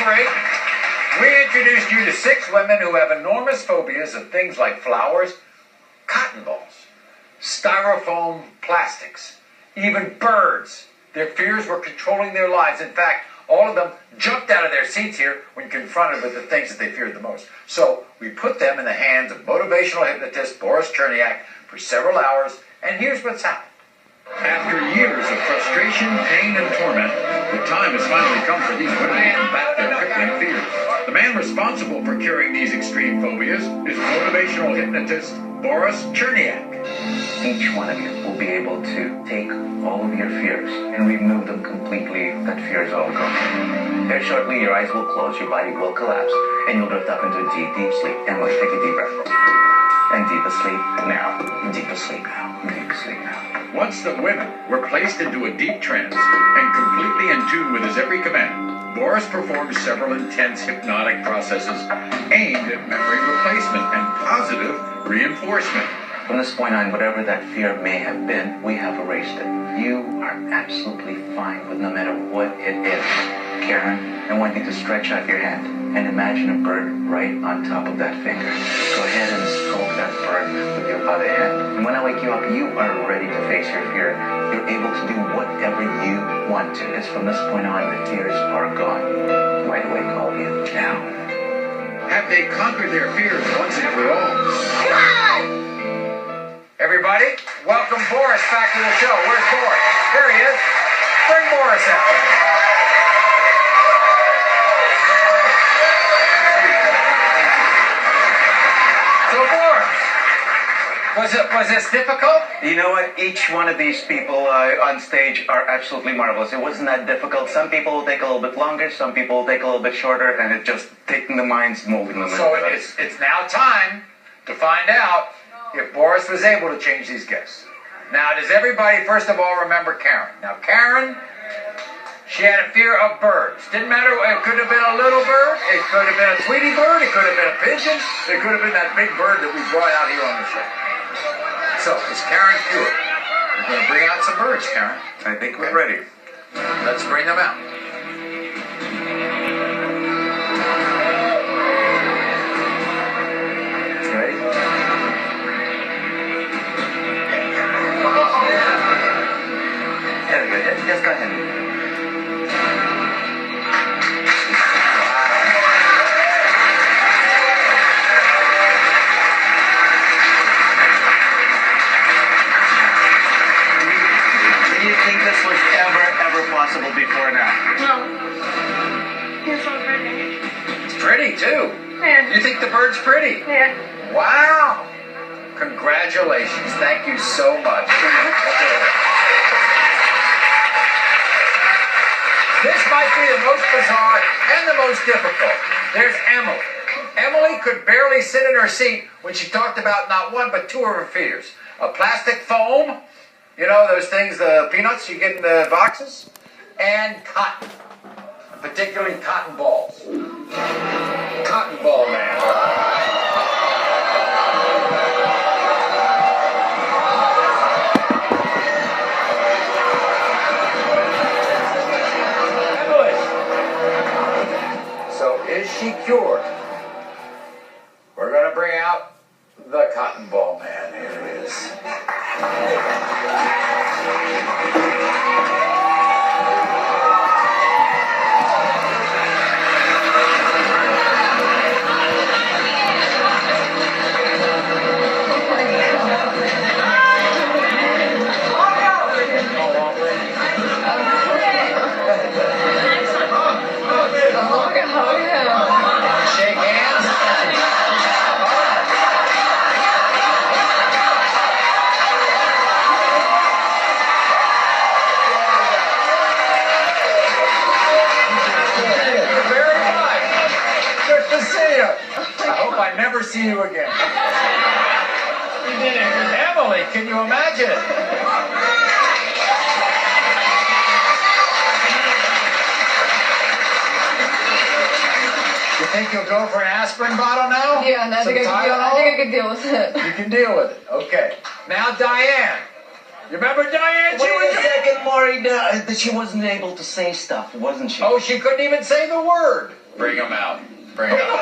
break, we introduced you to 6 women who have enormous phobias of things like flowers, cotton balls, styrofoam plastics, even birds. Their fears were controlling their lives. In fact, all of them jumped out of their seats here when confronted with the things that they feared the most. So we put them in the hands of motivational hypnotist Boris for several hours, and here's what's happened. After years of frustration, pain, and torment, the time has finally come for these women to combat their crippling fears. The man responsible for curing these extreme phobias is motivational hypnotist Boris. Each one of you will be able to take all of your fears and remove them completely. That fear is all gone. Very shortly, your eyes will close, your body will collapse, and you'll drift up into a deep, deep sleep. Emily, take a deep breath. And deep asleep now. Deep asleep now. Deep asleep now. Once the women were placed into a deep trance and completely in tune with his every command, Boris performed several intense hypnotic processes aimed at memory replacement and positive reinforcement. From this point on, whatever that fear may have been, we have erased it. You are absolutely fine with no matter what it is. Karen, I want you to stretch out your hand and imagine a bird right on top of that finger. Go ahead and stroke that bird with your other hand. And when I wake you up, you are ready to face your fear. You're able to do whatever you want to. Because from this point on, the fears are gone. Wide awake, all of you. Now. Have they conquered their fears once and for all? Everybody, welcome Boris back to the show. Where's Boris? There he is. Bring Boris out. So Boris, was this difficult? You know what? Each one of these people on stage are absolutely marvelous. It wasn't that difficult. Some people will take a little bit longer, some people will take a little bit shorter, and it's just taking the minds, moving them. So it's now time to find out if Boris was able to change these guests. Now, does everybody, first of all, remember Karen? Now, Karen, she had a fear of birds. Didn't matter, it could have been a little bird, it could have been a Tweety bird, it could have been a pigeon, it could have been that big bird that we brought out here on the show. So, is Karen cured? We're going to bring out some birds, Karen. I think we're ready. Let's bring them out. Just go ahead. Do you think this was ever possible before now? No. It's so pretty. It's pretty, too. Yeah. You think the bird's pretty? Yeah. Wow. Congratulations. Thank you so much. This might be the most bizarre and the most difficult. There's Emily. Emily could barely sit in her seat when she talked about not one but 2 of her fears. A plastic foam, you know, those things, the peanuts you get in the boxes, and cotton, particularly cotton balls. Cotton ball man. Is she cured? We're going to bring out the cotton ball man. Here it is. Shake hands. I never see you again. You did it. Emily, can you imagine it? You think you'll go for an aspirin bottle now? Yeah, I think I can deal with it. You can deal with it. Okay. Now, Diane. You remember Diane? Wait a second, Maury. She wasn't able to say stuff, wasn't she? Oh, she couldn't even say the word. Bring them out. Bring them out.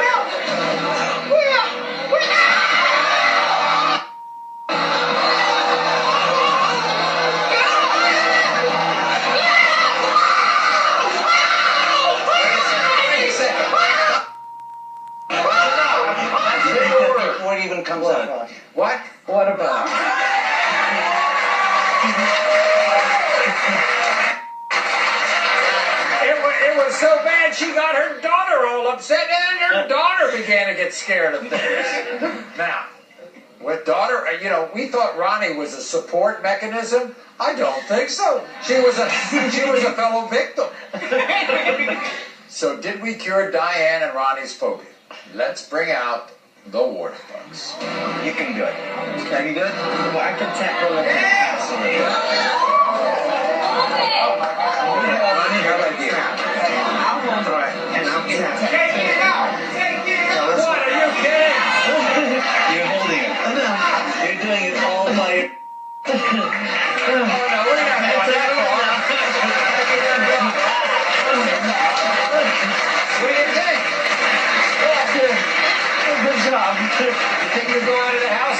Before it even comes out. What? What about? It was so bad she got her daughter all upset, and her daughter began to get scared of things. Now, with daughter, we thought Ronnie was a support mechanism. I don't think so. She was a fellow victim. So did we cure Diane and Ronnie's phobia? Let's bring out the Waterbugs. You can do it. Can you do it? Well, I can tackle it. Absolutely. Ronnie, how about you? All right, and I'll get out. Take it out! Take it out! What, are you kidding? You're holding it. No. You're doing it all by... Oh, no, we're not going that far. What do you think? Good job. You think you go out of the house